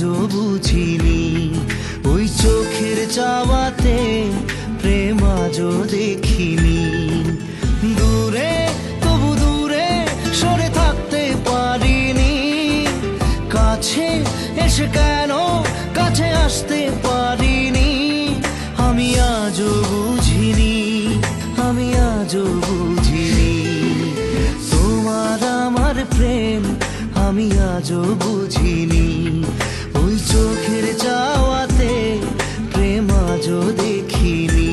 আজও বুঝিনি। ওই চোখের চাওয়াতে প্রেম আজও দেখিনি। দূরে তবু দূরে সরে থাকতে পারিনি। কাছে এসে কেন কাছে আসতে পারিনি। আমি আজও বুঝিনি, আমি আজও বুঝিনি। তোমার আমার প্রেম আমি আজও বুঝিনি। ওই চোখের চাওয়াতে প্রেম আজও দেখিনি।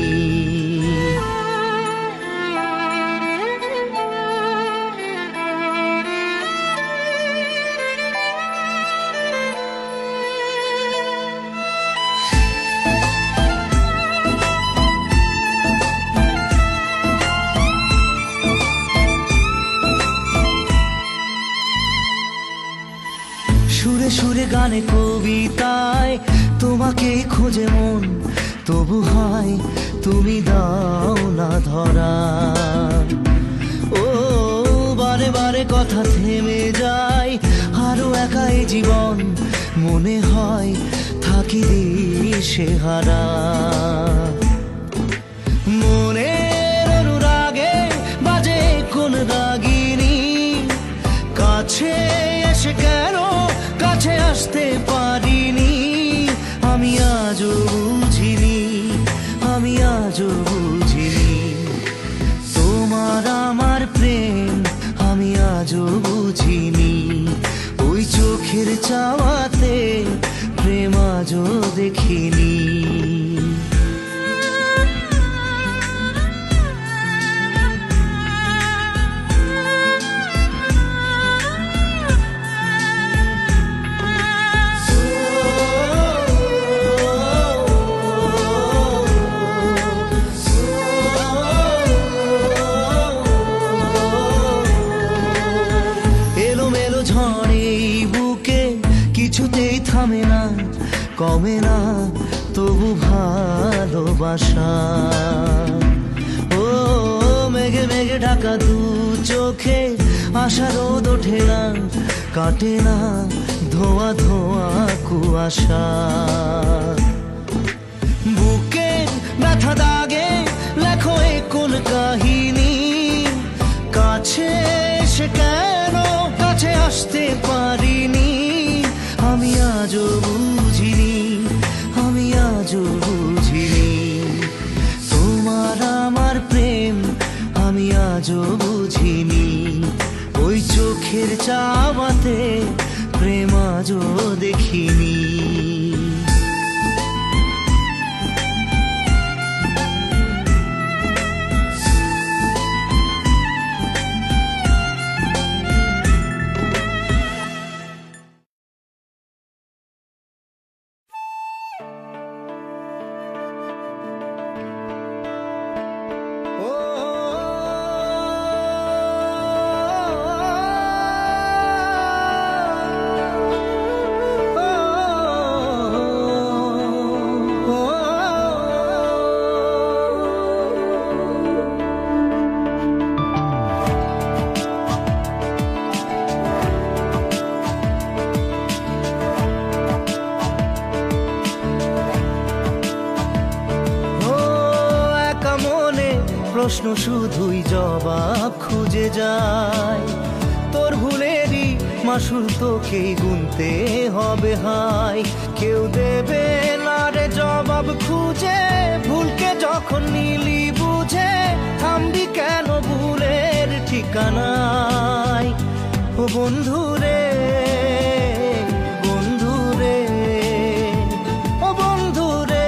সুরে সুরে গানে কবিতায় তোমাকে খোঁজে মন, তবু হয় তুমি দাও না ধরা। ও বারে বারে কথা থেমে যায়, আরো একাই জীবন মনে হয় থাকি দিশে হারা। মনের অনুরাগে বাজে কোন রাগিনী। কাছে এসে কেন কাছে আসতে পারিনি। আমি আজও বুঝিনি, আমি আজও বুঝিনি। তোমার আমার প্রেম আমি আজও বুঝিনি। ওই চোখের চাওয়াতে প্রেম আজও দেখিনি। কিছুতেই থামে না, কমে না তবু ভালোবাসা। ও মেঘে মেঘে ঢাকা দু চোখে আশা রোদ ওঠে না, কাটে না ধোয়া ধোয়া কুয়াশা। বুকে ব্যথা দাগে লেখো এ কোন কাহিনী। কাছে এসে কেন কাছে আসতে পারিনি। আমি আজও বুঝিনি, আমি আজও বুঝিনি। তোমার আমার প্রেম আমি আজও বুঝিনি। ওই চোখের চাওয়াতে প্রেম আজও দেখিনি। প্রশ্ন শুধুই জবাব খুঁজে যায়। তোর ভুলেরই মাসুল তোকেই গুনতে হবে হায়। কেউ দেবে না রে জবাব খুঁজে, ভুলকে যখন নিলি বুঝে থামবি কেন ভুলের ঠিকানায়। ও বন্ধু রে, বন্ধু রে, ও বন্ধু রে।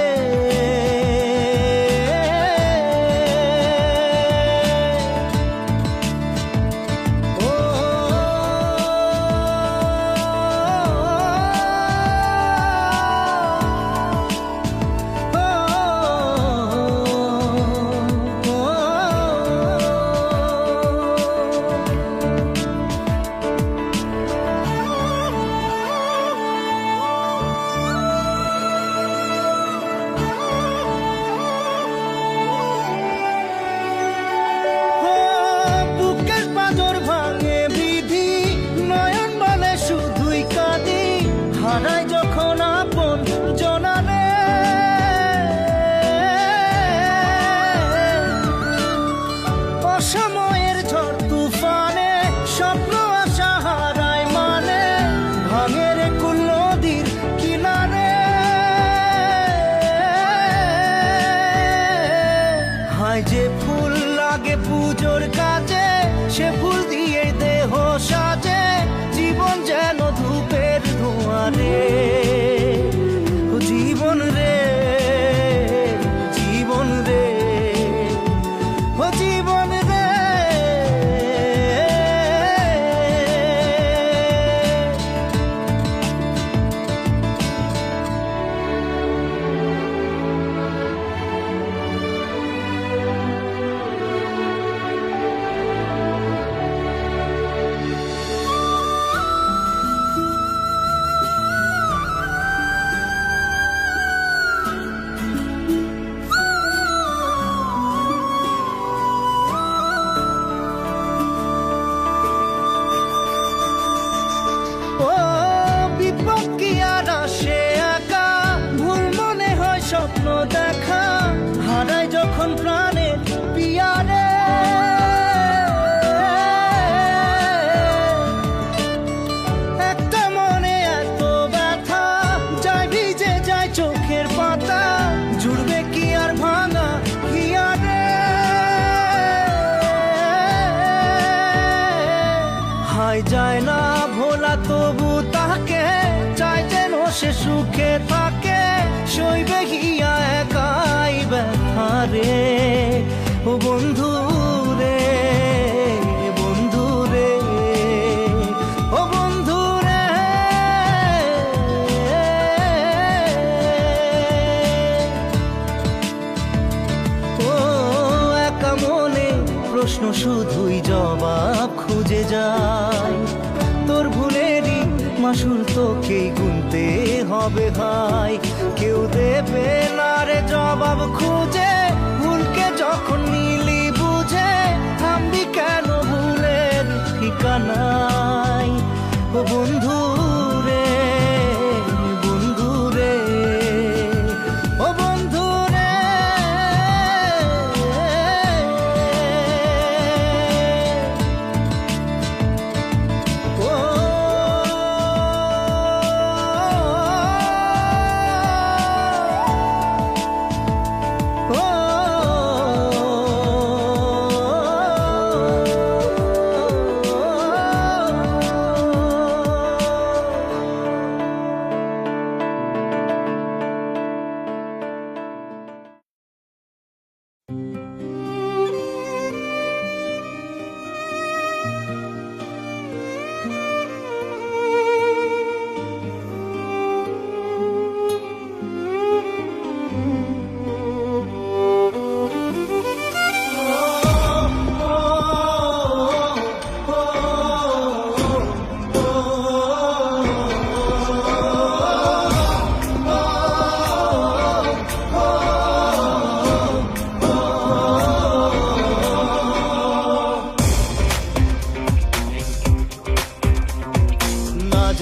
দেখা হারায় যখন প্রাণের পিয়ারে, একটা মনে এত ব্যথা যায় ভিজে যায় চোখের পাতা, জুড়বে কি আর ভাঙা হিয়ারে। হায় যায় না ভোলা তবু তাকে চাই যেন সে সুখে থাকে, সইবে হিয়া একাই ব্যথা রে। ও বন্ধু রে, বন্ধু রে, ও বন্ধু রে। ও একা মনে প্রশ্ন শুধুই জবাব খুঁজে যায়, তোর ভুলেরই মাসুল তোকেই গুনতে হবে ভাই। কেউ দেবে না রে জবাব খুঁজে, ভুলকে যখন নিলি বুঝে থামবি কেন ভুলের ঠিকানায়। ও বন্ধু রে, বন্ধু রে, ও বন্ধু রে।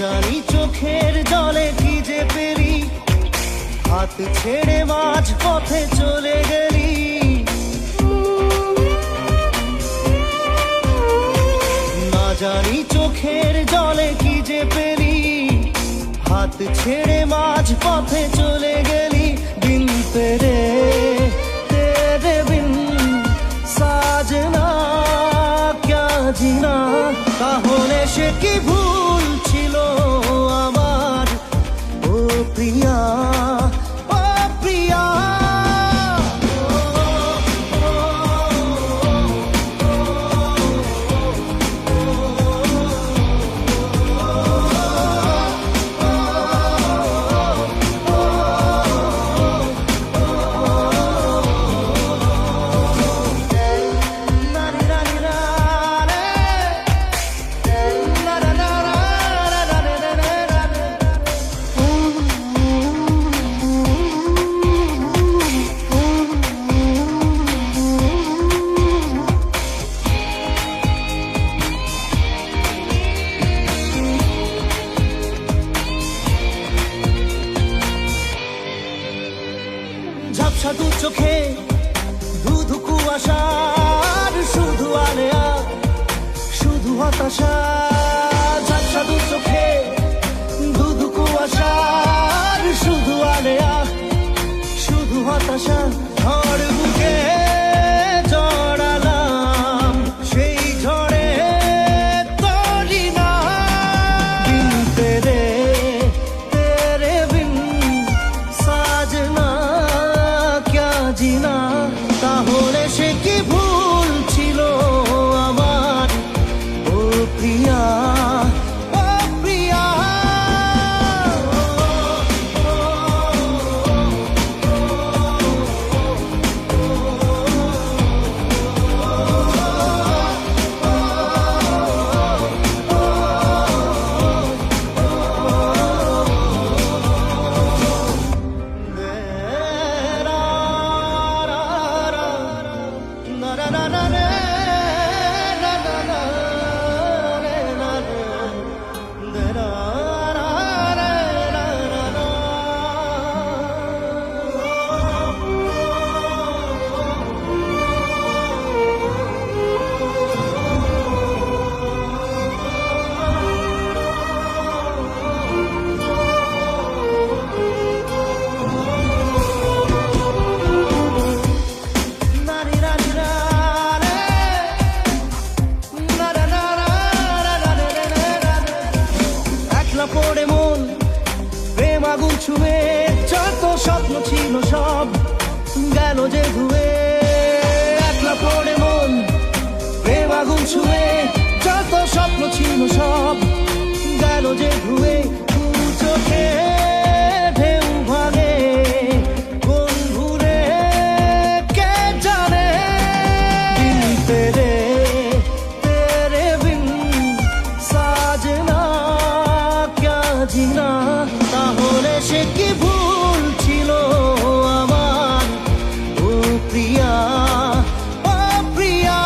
জানি চোখের জলে ভিজে পেরি, হাত ছেড়ে মাঝ পথে চলে গেলি। না জানি চোখের জলে কি যে পেলি, হাত ছেড়ে মাঝ পথে চলে গেলি। বিন তেরে তেরে বিন সাজনা ক্যা জিনা, তাহলে সে কি ভুল ছিল আমার? ও প্রিয়া, ও প্রিয়া। ঝাপসা দু চোখে ধুধু কুয়াশার শুধু আলেয়া, শুধু হতাশা। ঝাপসা দু চোখে ধুধু কুয়াশার শুধু আলেয়া, শুধু হতাশা। ঝড় বুকে জড়ালাম, সেই ঝড়ে তরি না। বিন তেরে তেরে বিন সাজনা ক্যা জিনা, তাহলে সে কি ভুল ছিল আমার? ও প্রিয়া, ও প্রিয়া। ছুঁয়ে যত স্বপ্ন ছিল সব গেল যে ধুয়ে। চোখে ঢেউ ভাঙে কোন ভুলে কে জানে। বিন তেরে তেরে বিন সাজনা ক্যা জিনা। তাহলে সে কি ভুল ছিল আমার ও প্রিয়া ও প্রিয়া।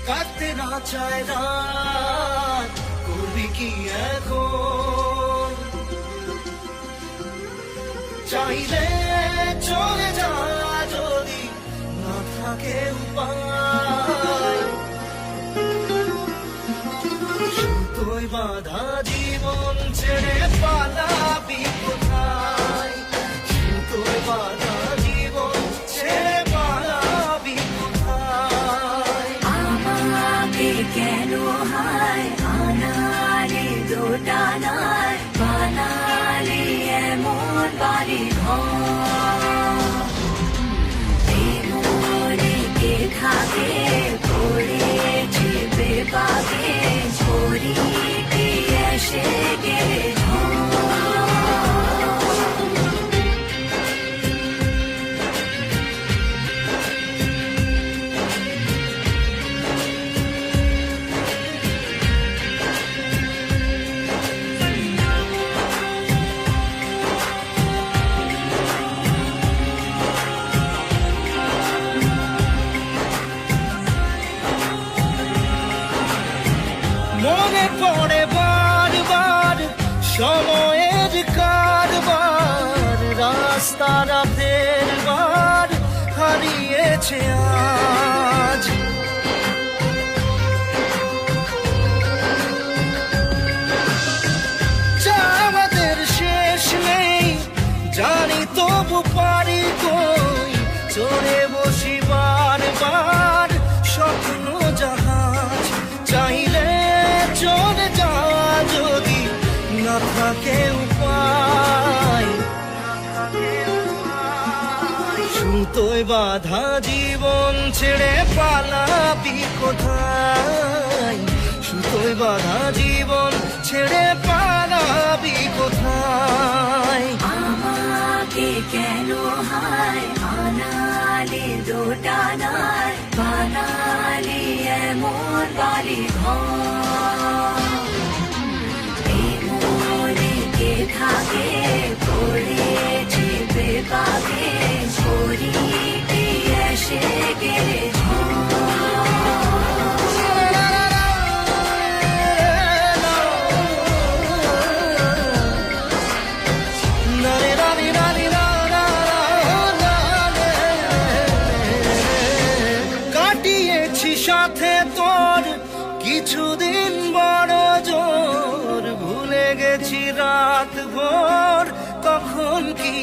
কাটতে না চায় রাত করবি কি এখন। চাইলে চলে যা যদি না থাকে উপায়। সুতোয় বাঁধা জীবন ছেড়ে পালাবি কোথায়। সুতোয় বাঁধা জীবন ছেড়ে পালাবি কোথায়। আমাকে কেন হায় আনালে দোটানায় বানালি এমন বাড়ি ঘর। মনে কে থাকে পড়েছে বেপাকে ছড়িয়ে এসে গেলে মনে পড়ে বারবার সময়ের কারবার। রাস্তাটা ফেরবার হারিয়েছে আজ। যা আমাদের শেষ নেই জানি তবু পারি কই। চড়ে বসি বারবার স্বপ্ন জাহাজ। চাইলে চলে যা যদি না থাকে উপায়। সুতোয় বাঁধা জীবন ছেড়ে পালাবি কোথায়। সুতোয় বাঁধা জীবন ছেড়ে পালাবি কোথায়। আমাকে কেন হায় আনালে দোটানায় বানালি এমন বাড়ি ঘর। মনে কে থাকে পড়েছে বেপাকে ছড়িয়ে এসে গেলে সাথে তোর কিছুদিন বড় জোর। ভুলে গেছি রাত ভোর কখন কি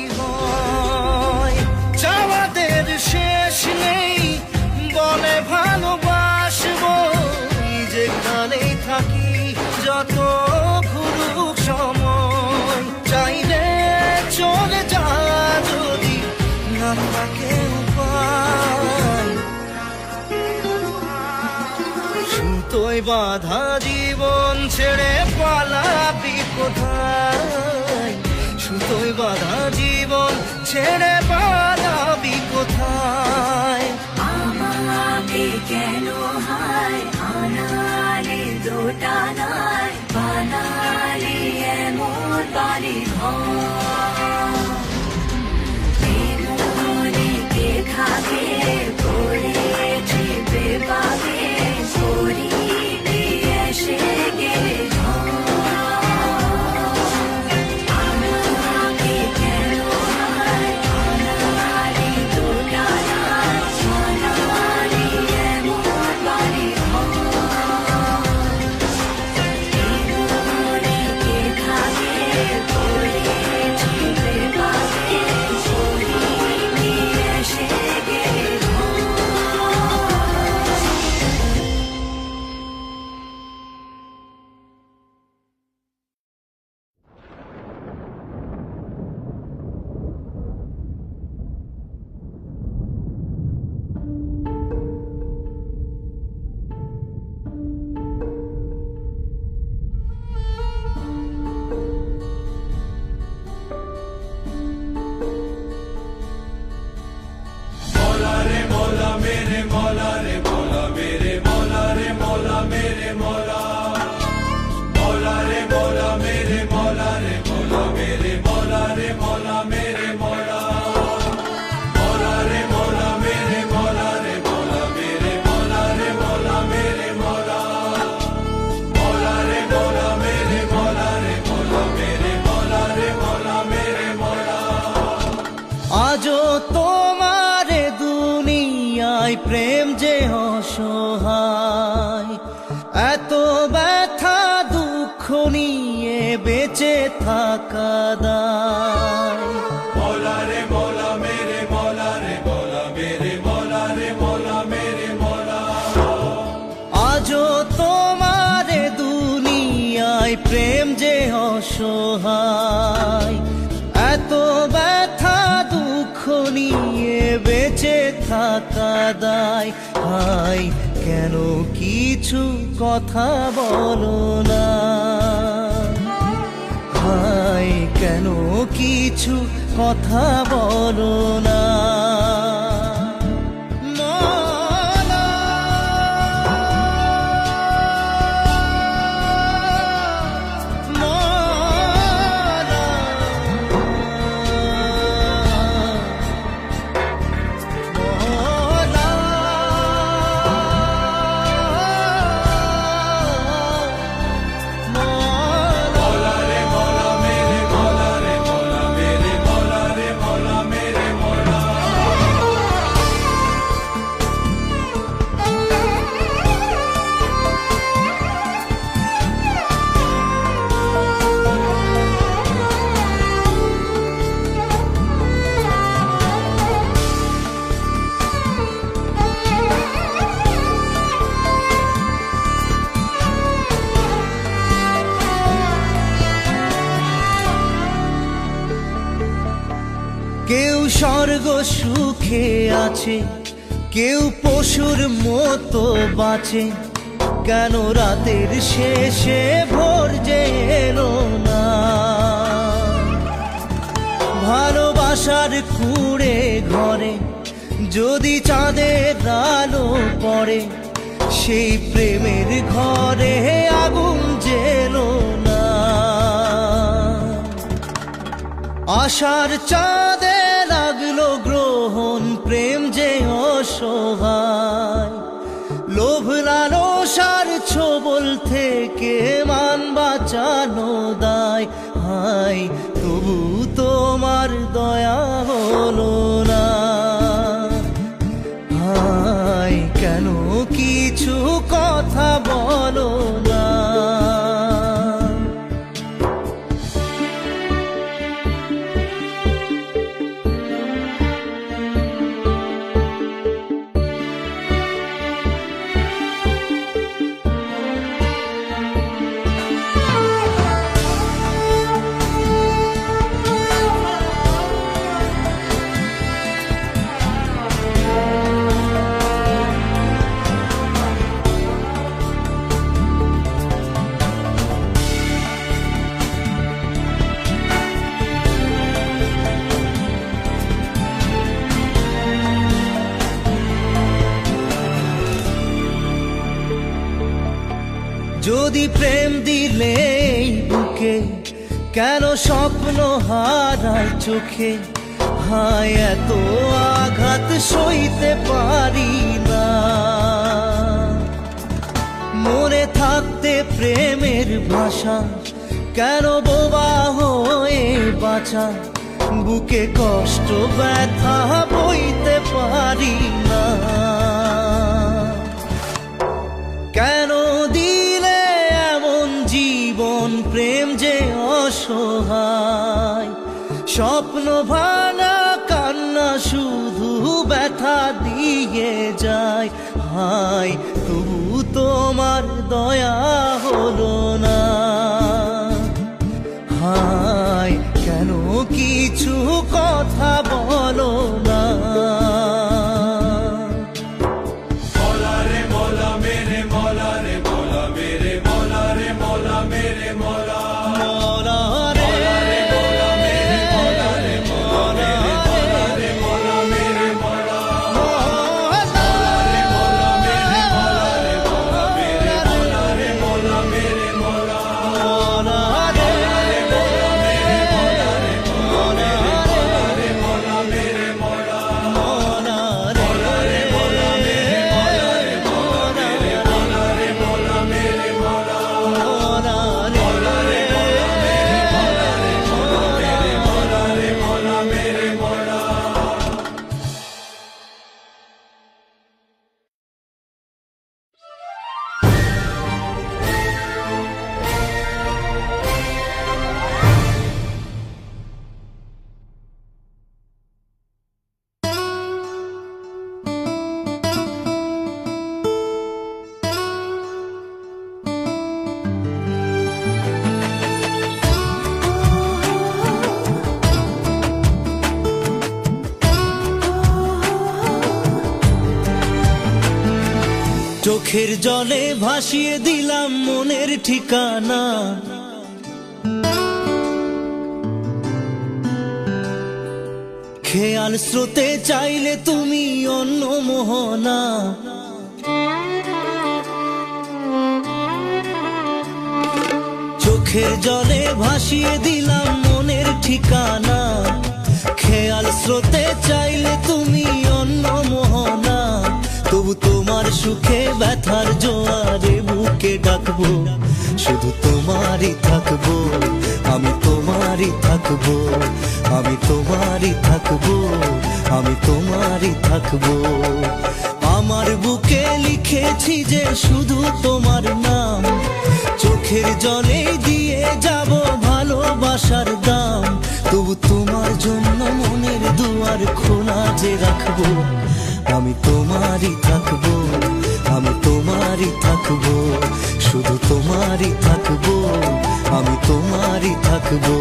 বাধা জীবন ছেড়ে পালাবি কোথায় সুতোয় বাধা জীবন ছেড়ে পালাবি কোথায় আমাকে কেন হায় আনালে দোটানায় বানালি এমন বাড়ি ঘর মনে কে থাকে পড়েছি বেপাকে শরীরে এসে গেলে আমাকে কেন হায় আনালে দোটানায় বানালি এমন বাড়ি মনে কে থাকে পড়েছি বেপাকে শরীরে এসে গেলে আজও তোমারে দুনিয়ায় প্রেম যে অসহায় এত ব্যথা দুঃখ নিয়ে বেঁচে থাকা দায় মৌলা রে মৌলা মেরে মৌলা রে মৌলা মেরে মৌলা রে মৌলা মেরে মৌলা আজও তোমারে দুনিয়ায় প্রেম যে অসহায় এত ব্যথা দুঃখ নিয়ে বেঁচে থাকা দায় হাই কেন কিছু কথা বলো না হাই কেন কিছু কথা বলো না মৌলা, মৌলা, মৌলা, মৌলা রে মৌলা মেরে মৌলা রে মৌলা মেরে মৌলা রে মৌলা মেরে মৌলা কেউ স্বর্গ সুখে আছে কেউ পশুর মতো বাঁচে কেন রাতের শেষে ভোর যে এলো না ভালোবাসার কুঁড়ে ঘরে যদি চাঁদের আলো পড়ে সেই প্রেমের ঘরে আগুন জেলো না আশার চাঁদে লাগলো গ্রহণ প্রেম যে অসহায় লোভ লালসার ছোবল থেকে মান বাঁচানো দায় হাই তবু তোমার দয়া হলো না হাই কেন কিছু কথা বলো না যদি প্রেম দিলে বুকে, কেন স্বপ্ন হারায় চোখে? হায় এত আঘাত সইতে পারি না। মনে থাকতে প্রেমের ভাষা, কেন বোবা হয়ে বাঁচা? বুকে কষ্ট ব্যথা বইতে পারি না। কেন দিলে এমন জীবন, প্রেম যে অসহায়। স্বপ্ন ভাঙা কান্না শুধু ব্যথা দিয়ে যায়। হায় তবু তোমার দয়া হলো না। হায় কেন কিছু কথা বলো না? मौला रे मौला मेरे मौला रे मौला मेरे मौला रे मौला मेरे मौला মৌলা রে मौला मेरे मौला रे मौला मेरे मौला मेरे मौला रे मौला मेरे मौला रे मौला मेरे मौला रे मौला मेरे मौला মৌলা রে मौला मेरे मौला रे मौला रे मौला मेरे मौला মৌলা রে रे मौला मेरे मौला रे मौला मेरे मौला रे मौला मेरे मौला মৌলা রে मौला रे मौला मेरे मौला रे मौला मेरे मौला रे मौला मेरे मौला চোখের জলে ভাসিয়ে দিলাম মনের ঠিকানা। খেয়াল স্রোতে চাইলে তুমি অন্য মোহনা। চোখের জলে ভাসিয়ে দিলাম মনের ঠিকানা। খেয়াল স্রোতে চাইলে তুমি অন্য মোহনা। তবু তোমার সুখে ব্যথার জোয়ারে বুকে ডাকবো, শুধু তোমারই থাকবো, আমি তোমারই থাকবো, আমি তোমারই থাকবো, আমি তোমারই থাকবো। আমার বুকে লিখেছি যে শুধু তোমার নাম, চোখের জলে দিয়ে যাব ভালোবাসার দাম। তবু তোমার জন্য মনের দুয়ার খোলা যে রাখবো, আমি তোমারই থাকবো, আমি তোমারই থাকবো, শুধু তোমারই থাকবো, আমি তোমারই থাকবো।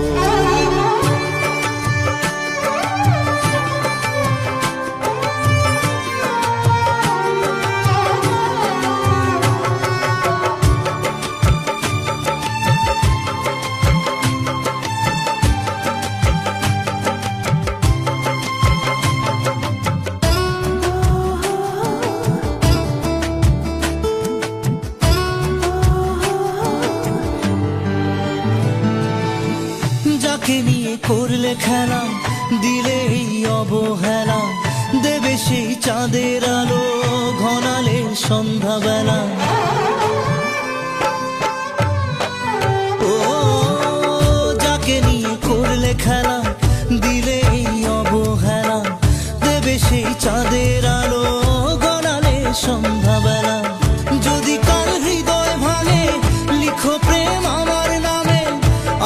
যাকে নিয়ে করলে খেলা, দিলে এই অবহেলা, দেবে সেই চাঁদের আলো ঘনালে সন্ধ্যাবেলা। ও যাকে নিয়ে করলে খেলা, দিলে এই অবহেলা, দেবে সেই চাঁদের আলো ঘনালে সন্ধ্যাবেলা। যদি কাল হৃদয় ভাঙে লিখো প্রেম আমার নামে,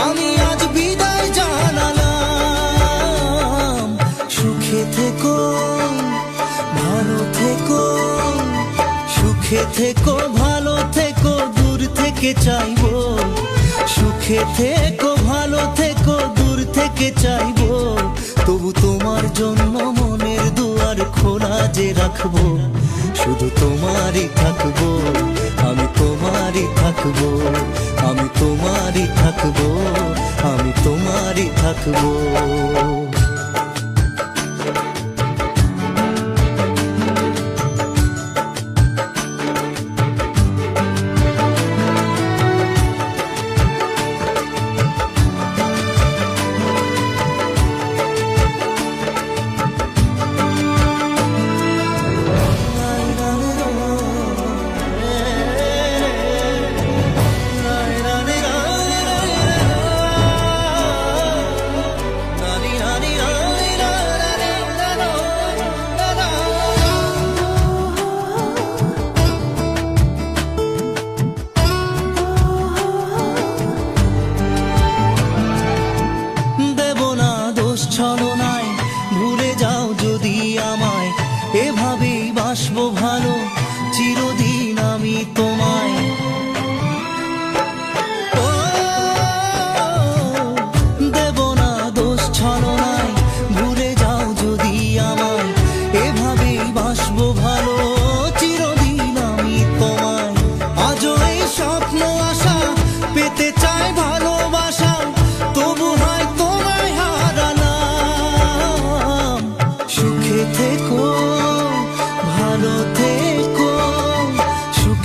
আমি আজ বিদায় জানালাম। সুখে থেকো ভালো থেকো, সুখে থেকো ভালো থেকো, দূর থেকে চাইবো। সুখে থেকো ভালো থেকো, দূর থেকে চাইবো। তবু তোমার জন্য মনের দুয়ার খোলা যে রাখবো, শুধু তোমারই থাকবো, আমি তোমারই থাকবো, আমি তোমারই থাকবো, আমি তোমারই থাকবো।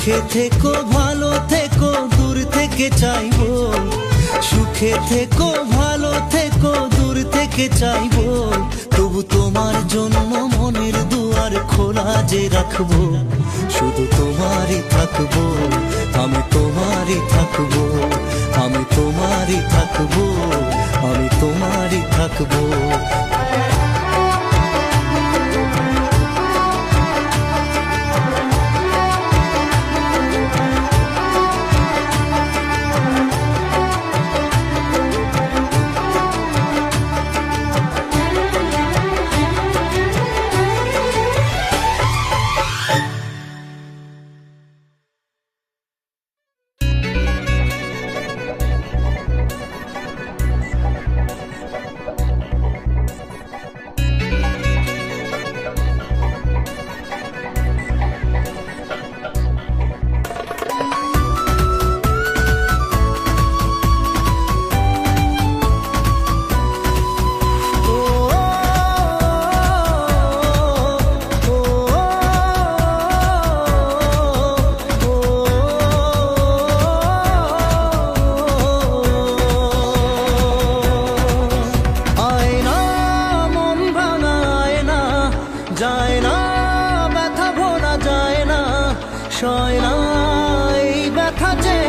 সুখে থেকো ভালো থেকো দূর থেকে চাইবো, সুখে থেকো ভালো থেকো দূর থেকে চাইবো, তবু তোমার জন্য মনের দুয়ার খোলা যে রাখবো, শুধু তোমারই থাকবো, আমি তোমারই থাকবো, আমি তোমারই থাকবো, আমি তোমারই থাকবো। যায় না ব্যথা ভোলা যায় না, সয় না এই ব্যথা যে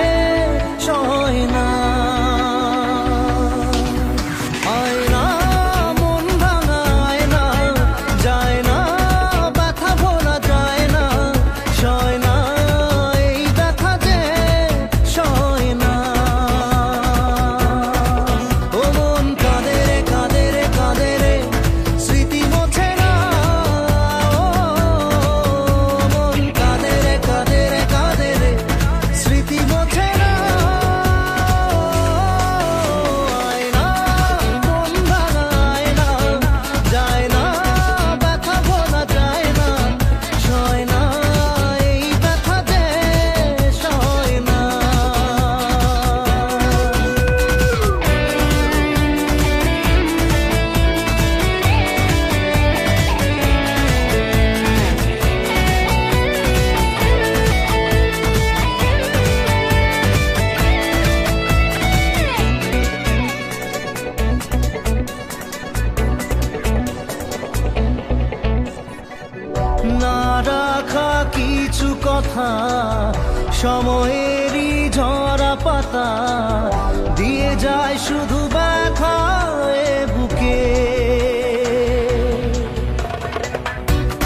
সয় না, আয়না মন ভাঙা আয়না, যায় না ব্যথা ভোলা যায় না, সয় না এই ব্যথা যে সয় না। ও মন কাঁদে রে কাঁদে রে কাঁদে রে, স্মৃতি মোছে না, না রাখা কিছু কথা সময়েরই ঝরা পাতা, দিয়ে যায় শুধু ব্যথা এ বুকে,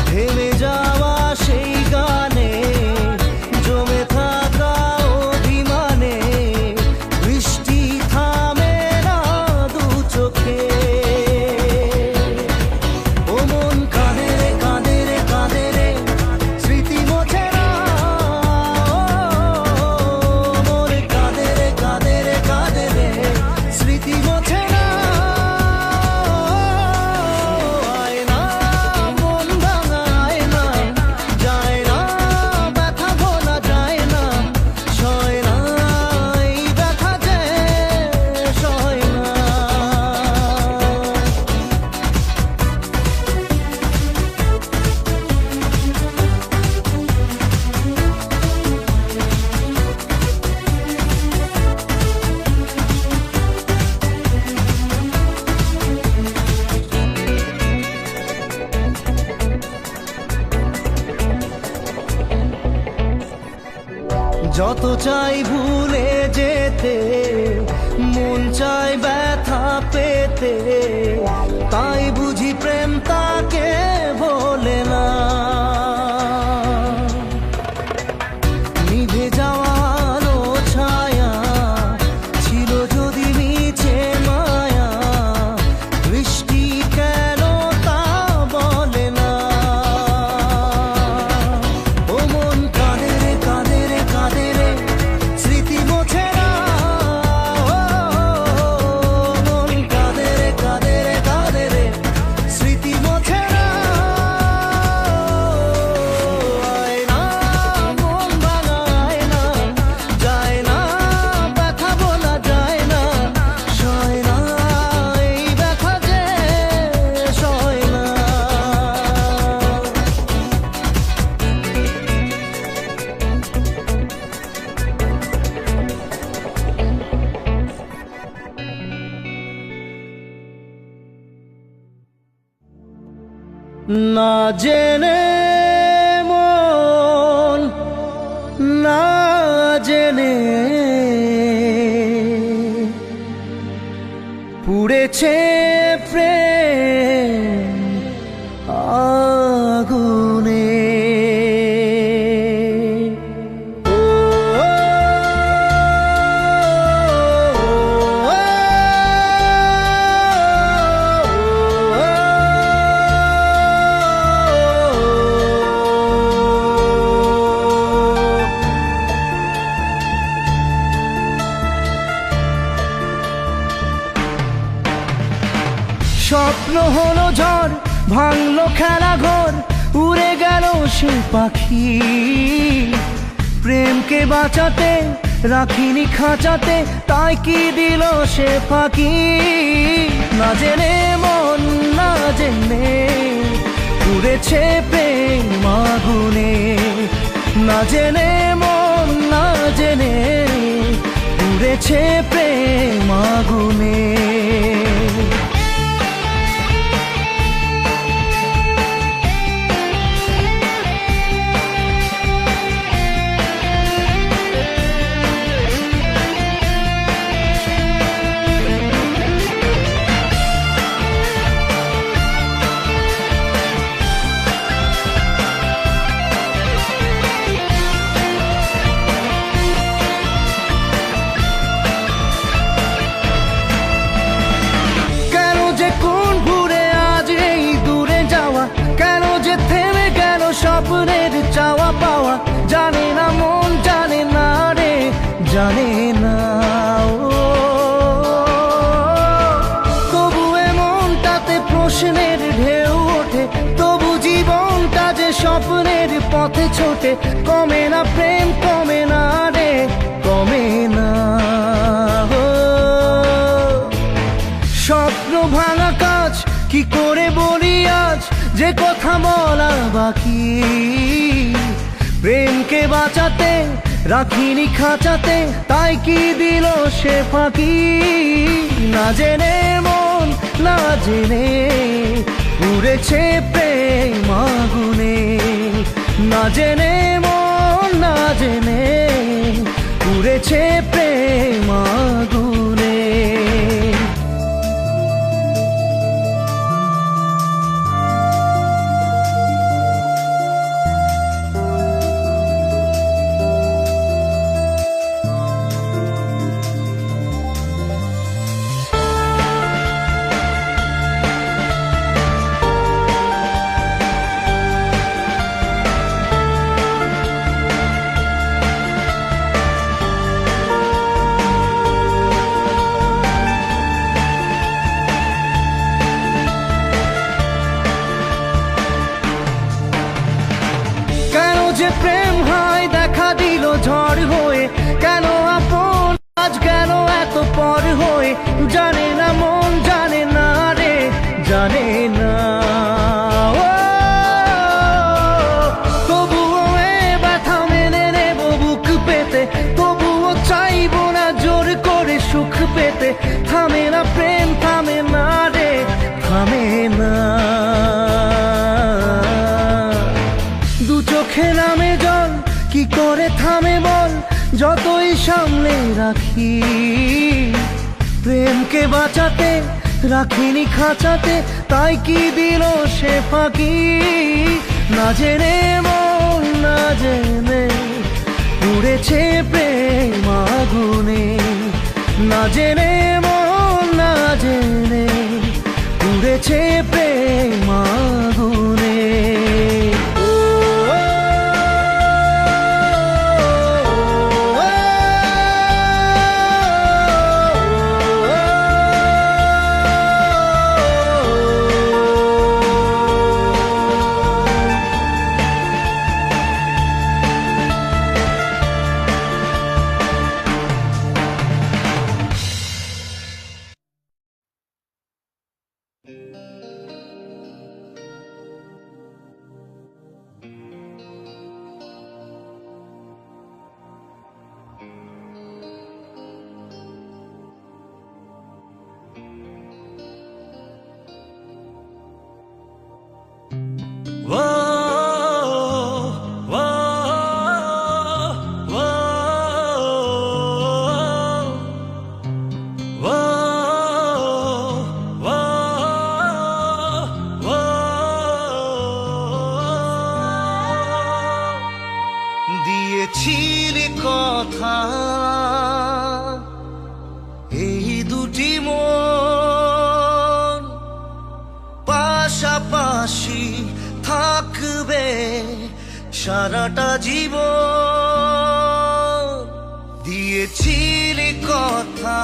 থেমে যাওয়া সেই গানে জমে থাকা অভিমানে, বৃষ্টি থামে না দু চোখে। ও মন কাঁদে রে কাঁদে রে কাঁদে রে, স্মৃতি মোছে না, মন কাঁদে রে কাঁদে রে কাঁদে রে, স্মৃতি মোছে না, আয়না মন ভাঙা আয়না, যায় না ব্যথা ভোলা যায় না, সয় না এই ব্যথা যে সয় না। যত চাই ভুলে যেতে, মন চাই ব্যথা পেতে, তাই বুঝি প্রেম তাকে বলে না। নিভে যাওয়া আলো ছায়া ছিল যদি মিছে মায়া, বৃষ্টি কেন তা বলে না। ও মন কাঁদে রে কাঁদে রে কাঁদে রে, স্মৃতি মোছে না, না জেনে মন, না জেনে পুড়েছে প্রেম আগুনে। স্বপ্ন হলো ঝড়, ভাঙলো খেলা ঘর, উড়ে গেল সে পাখি। প্রেমকে বাঁচাতে রাখিনি খাঁচাতে, তাই কি দিল সে ফাঁকি। না জেনে মন, না জেনে পুড়েছে প্রেম আগুনে। না জেনে মন, না জেনে পুড়েছে প্রেম আগুনে। স্বপ্নের চাওয়া পাওয়া জানে না মন, জানে না রে, জানে না। তবু এমনটাতে প্রশ্নের ঢেউ ওঠে, তবু জীবনটা যে স্বপ্নের পথে ছোটে। কমে না প্রেম, কমে না রে, কমে না। স্বপ্ন ভাঙা কাজ কি করে বলি আজ, যে কথা বলা বাকি। প্রেমকে বাঁচাতে রাখিনি খাঁচাতে, তাই কি দিল সে ফাঁকি। না জেনে মন, না জেনে পুড়েছে প্রেম আগুনে। না জেনে মন, না জেনে পুড়েছে প্রেম আগুনে। যে প্রেম হয় দেখা দিল ঝড় হয়ে, কেন আপন আজ গেল এত পর হয়ে। জানে না মন, জানে না রে, জানে না। তবুও এ ব্যথা মেনে নেব বুক পেতে, তবুও চাইবো না জোর করে সুখ পেতে। থামে না প্রেম, থামে না রে, থামে না। দু চোখে নামে জল, কি করে থামে বল, যতই সামলে রাখি। প্রেমকে বাঁচাতে রাখিনি খাঁচাতে, তাই কি দিল সে ফাঁকি। না জেনে মন, না জেনে পুড়েছে প্রেম আগুনে। না জেনে মন, না জেনে পুড়েছে প্রেম আগুনে। দুটি মন পাশাপাশি থাকবে সারাটা জীবন। দিয়েছিলি কথা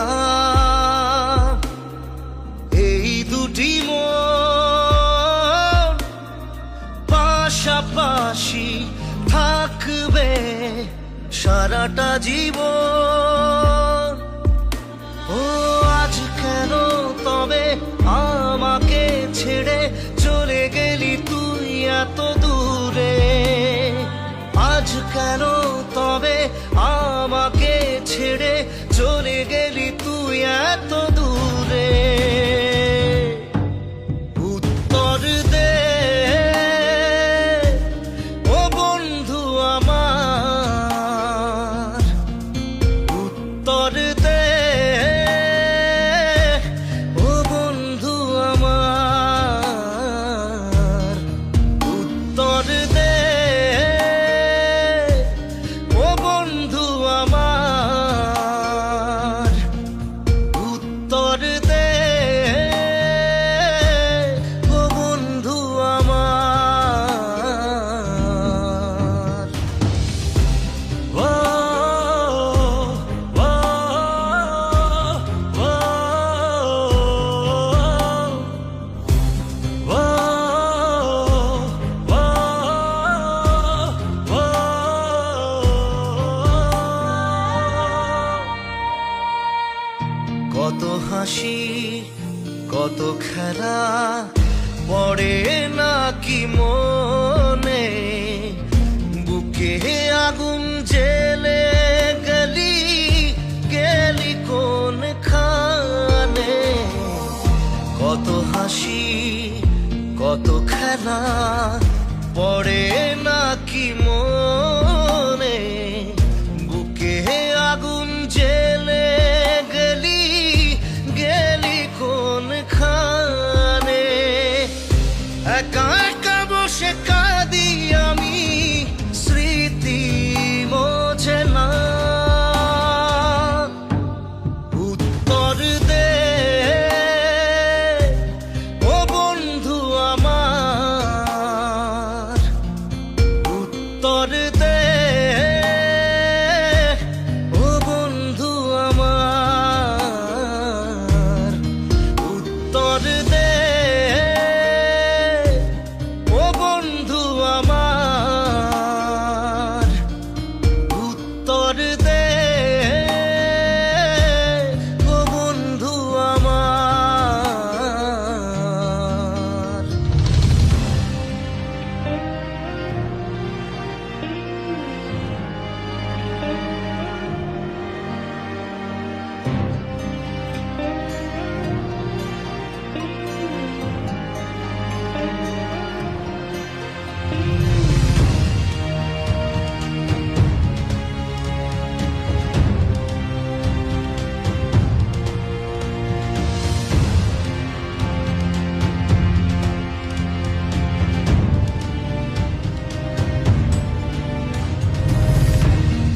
এই দুটি মন পাশাপাশি থাকবে সারাটা জীবন। ও আজ কেন তবে আমাকে ছেড়ে চলে গেলি তুই এত দূরে? আজ কেন তবে আমাকে ছেড়ে চলে গেলি তুই এত দূরে? উত্তর দে ও বন্ধু আমার, উত্তর দে ও বন্ধু আমার, উত্তর দে ও বন্ধু আমার, উত্তর দে ও বন্ধু আমার। ও ও ও কত হাসি কত খেলা পড়ে নাকি মনে? বুকে আগুন জেলে গলি গেলি কোন খানে? কত হাসি কত খেলা পড়ে নাকি মনে? বুকে আগুন জেলে গলি গেলি কোন খানে? একা একা বসে কাঁদি আমি, স্মৃতি মোছে না। উত্তর দে ও বন্ধু আমার, উত্তর দে ও বন্ধু আমার, উত্তর দে ও বন্ধু আমার, উত্তর দে ও বন্ধু আমার।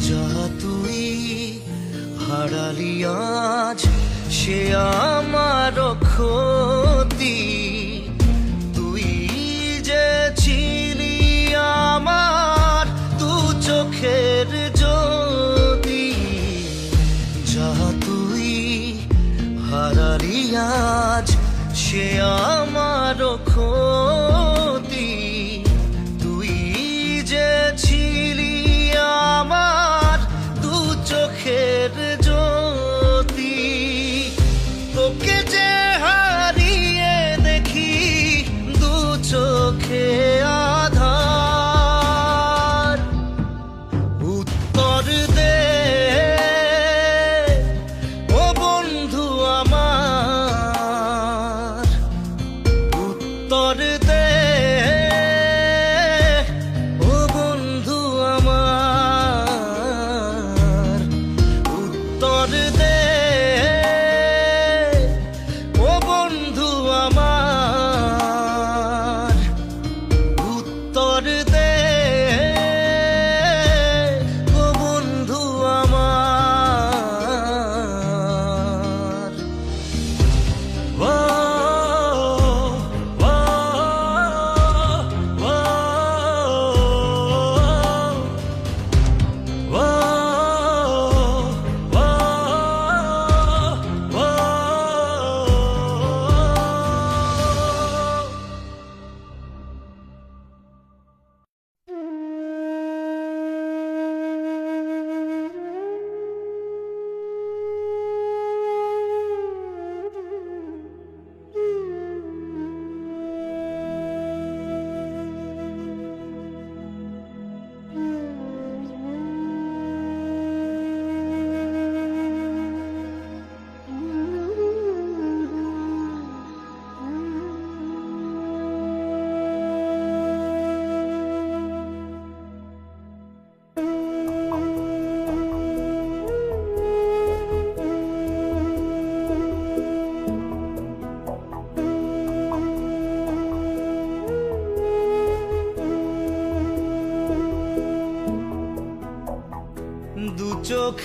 যা তুই হারালি আজ সে আমার ক্ষতি। তুই যে ছিলি আমার দু চোখের জ্যোতি। যা তুই হারালি আজ সে আমার ক্ষতি। তুই যে ছিলি আমার দু চোখের জ্যোতি। তোকে যে হারিয়ে দেখি দু চোখে আধার। উত্তর দে ও বন্ধু আমার, উত্তর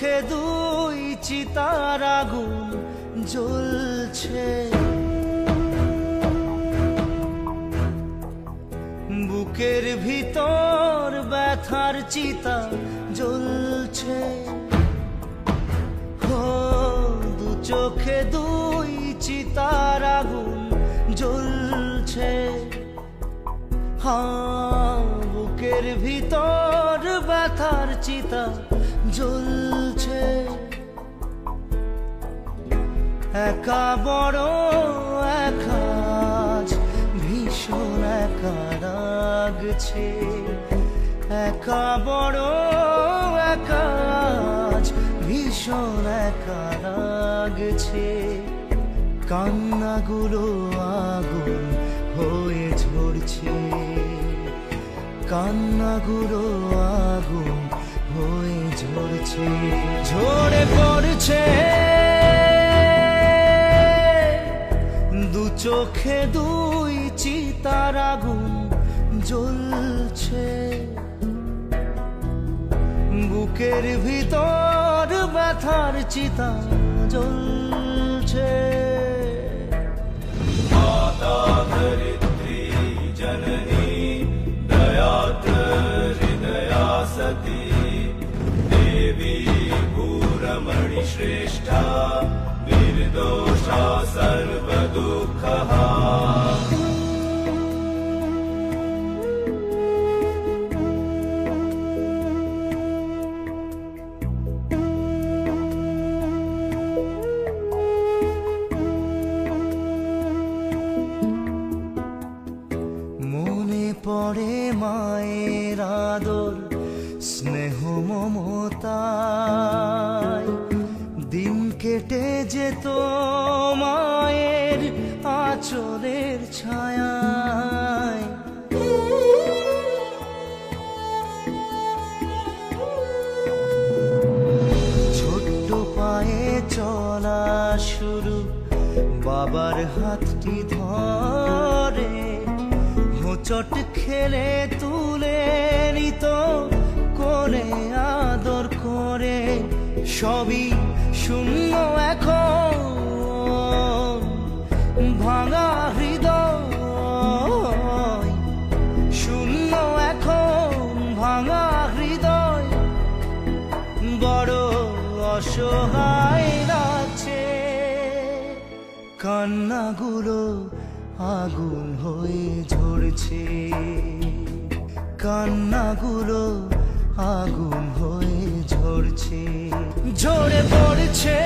চোখে দুই চিতার আগুন জ্বলছে, বুকের ভিতর ব্যথার চিতা জ্বলছে। ও দু চোখে দুই চিতার আগুন জ্বলছে, বুকের ভিতর ব্যথার চিতা জ্বলছে। একা বড় একা ভীষণ একা লাগছে, একা বড় একা ভীষণ একা লাগছে। কান্নাগুলো আগুন হয়ে ঝরছে, কান্নাগুলো আগুন হয়ে ঝরছে, ঝরে পড়ছে। দু চোখে দুই চিতার আগুন জ্বলছে, বুকের ভিতর ব্যথার চিতা জ্বলছে। माता धरित्री जननी दयात्र हृदया सती देवी भूरमणि श्रेष्ठा निर्दोषा सर्वदुःखहा। মনে পড়ে মায়ের আদর স্নেহ মমতায়, দিন কেটে যেত মায়ের আঁচলের ছায়ায়। ছোট্ট পায়ে চলা শুরু, বাবার হাতটি ধরে হোঁচট খেলে তুলে নিত কোলে আদর করে। সবই শূন্য এখন, ভাঙা হৃদয় শূন্য এখন, ভাঙা হৃদয় বড় অসহায় লাগছে। কান্নাগুলো আগুন হয়ে ঝরছে, কান্নাগুলো আগুন হয়ে ঝরছে, ঝরে পড়ছে।